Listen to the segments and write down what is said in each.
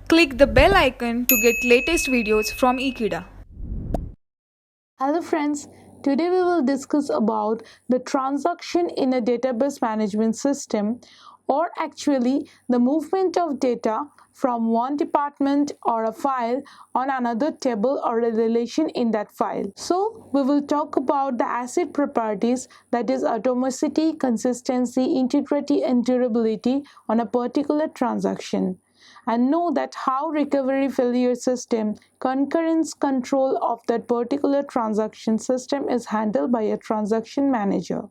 Click the bell icon to get latest videos from Ekeeda. Hello friends, today we will discuss about the transaction in a database management system, or actually the movement of data from one department or a file on another table or a relation in that file. So we will talk about the asset properties, that is atomicity, consistency, integrity and durability on a particular transaction, and know that how recovery failure system concurrence control of that particular transaction system is handled by a transaction manager.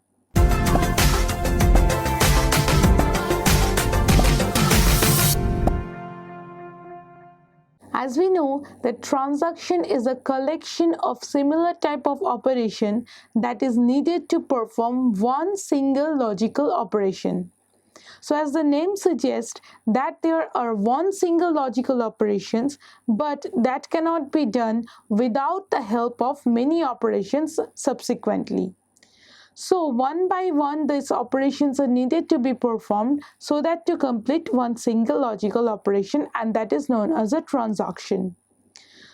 As we know that transaction is a collection of similar type of operation that is needed to perform one single logical operation. So as the name suggests that there are one single logical operations, but that cannot be done without the help of many operations subsequently. So one by one these operations are needed to be performed so that to complete one single logical operation, and that is known as a transaction.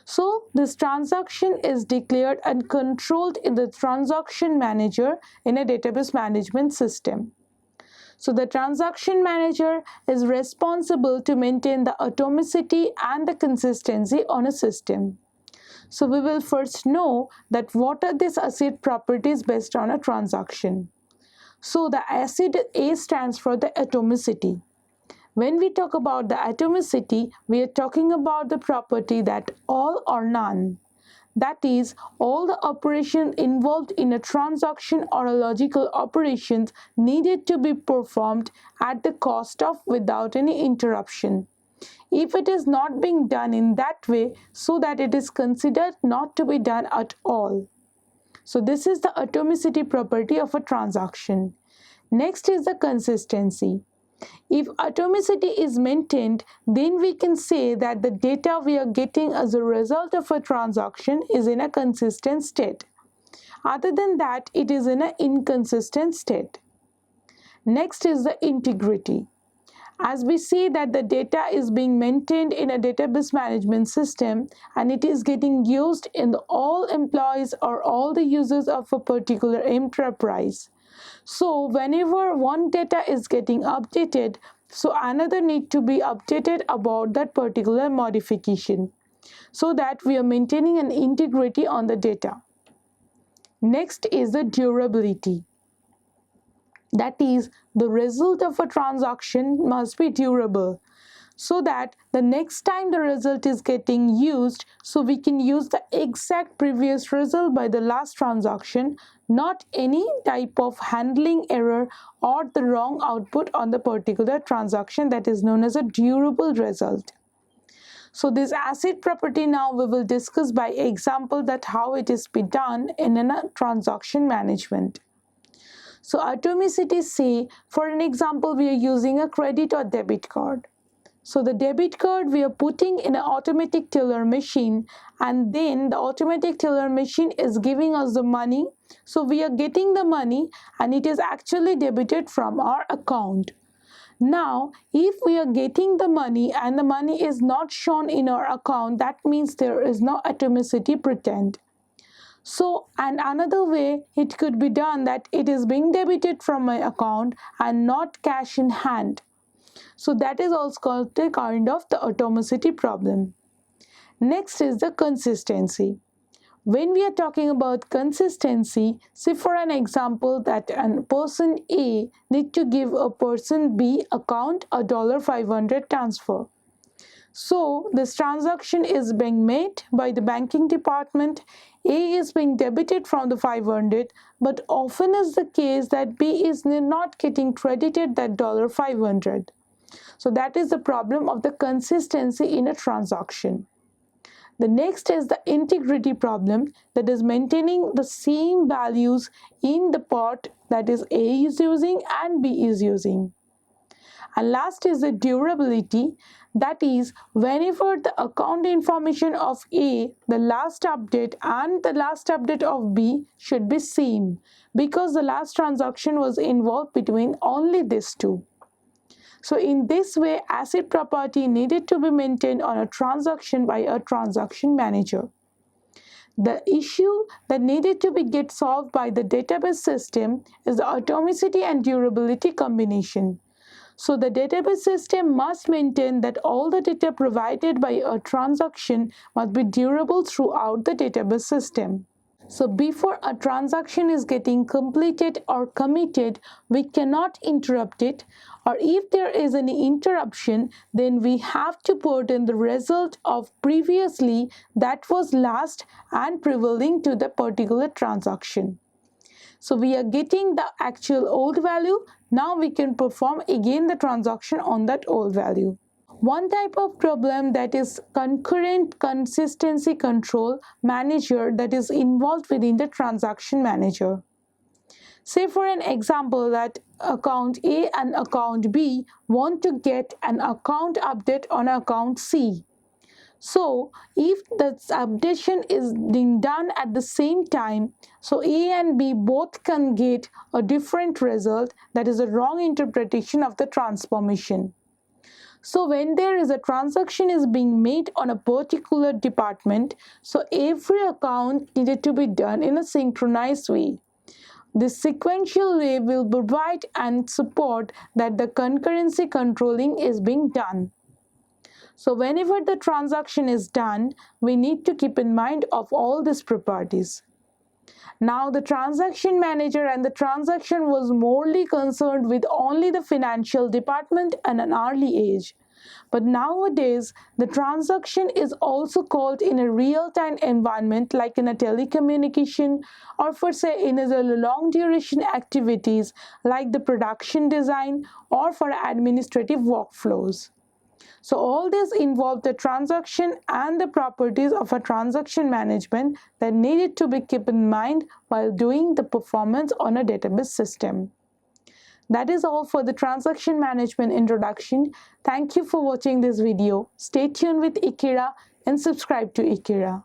So this transaction is declared and controlled in the transaction manager in a database management system. So the transaction manager is responsible to maintain the atomicity and the consistency on a system. So we will first know that what are these asset properties based on a transaction. So the asset A stands for the atomicity. When we talk about the atomicity, we are talking about the property that all or none. That is, all the operations involved in a transaction or a logical operations needed to be performed at the cost of without any interruption. If it is not being done in that way, so that it is considered not to be done at all. So this is the atomicity property of a transaction. Next is the consistency. If atomicity is maintained, then we can say that the data we are getting as a result of a transaction is in a consistent state. Other than that, it is in an inconsistent state. Next is the integrity. As we see that the data is being maintained in a database management system and it is getting used in all employees or all the users of a particular enterprise. So whenever one data is getting updated, so another need to be updated about that particular modification, so that we are maintaining an integrity on the data. Next is the durability. That is, the result of a transaction must be durable, so that the next time the result is getting used, so we can use the exact previous result by the last transaction, not any type of handling error or the wrong output on the particular transaction. That is known as a durable result. So this asset property now we will discuss by example that how it is be done in a transaction management. So atomicity, say for an example we are using a credit or debit card. So the debit card we are putting in an automatic teller machine, and then the automatic teller machine is giving us the money. So we are getting the money and it is actually debited from our account. Now, if we are getting the money and the money is not shown in our account, that means there is no atomicity present. So, and another way it could be done that it is being debited from my account and not cash in hand. So that is also called a kind of the atomicity problem. Next is the consistency. When we are talking about consistency, say for an example that a person A need to give a person B account a $500 transfer. So this transaction is being made by the banking department. A is being debited from the 500, but often is the case that B is not getting credited that $500. So that is the problem of the consistency in a transaction. The next is the integrity problem, that is maintaining the same values in the part that is A is using and B is using. And last is the durability, that is whenever the account information of A, the last update and the last update of B should be same, because the last transaction was involved between only these two. So in this way, asset property needed to be maintained on a transaction by a transaction manager. The issue that needed to be get solved by the database system is the atomicity and durability combination. So the database system must maintain that all the data provided by a transaction must be durable throughout the database system. So before a transaction is getting completed or committed, we cannot interrupt it, or if there is any interruption, then we have to put in the result of previously that was last and prevailing to the particular transaction. So we are getting the actual old value. Now we can perform again the transaction on that old value. One type of problem that is concurrent consistency control manager that is involved within the transaction manager. Say for an example that account A and account B want to get an account update on account C. So if the updation is being done at the same time, so A and B both can get a different result, that is a wrong interpretation of the transformation. So when there is a transaction is being made on a particular department, so every account needed to be done in a synchronized way. This sequential way will provide and support that the concurrency controlling is being done. So whenever the transaction is done, we need to keep in mind of all these properties. Now the transaction manager and the transaction was morely concerned with only the financial department and an early age. But nowadays, the transaction is also called in a real-time environment like in a telecommunication or for say in a long duration activities like the production design or for administrative workflows. So all this involved the transaction and the properties of a transaction management that needed to be kept in mind while doing the performance on a database system. That is all for the transaction management introduction. Thank you for watching this video. Stay tuned with Ekeeda and subscribe to Ekeeda.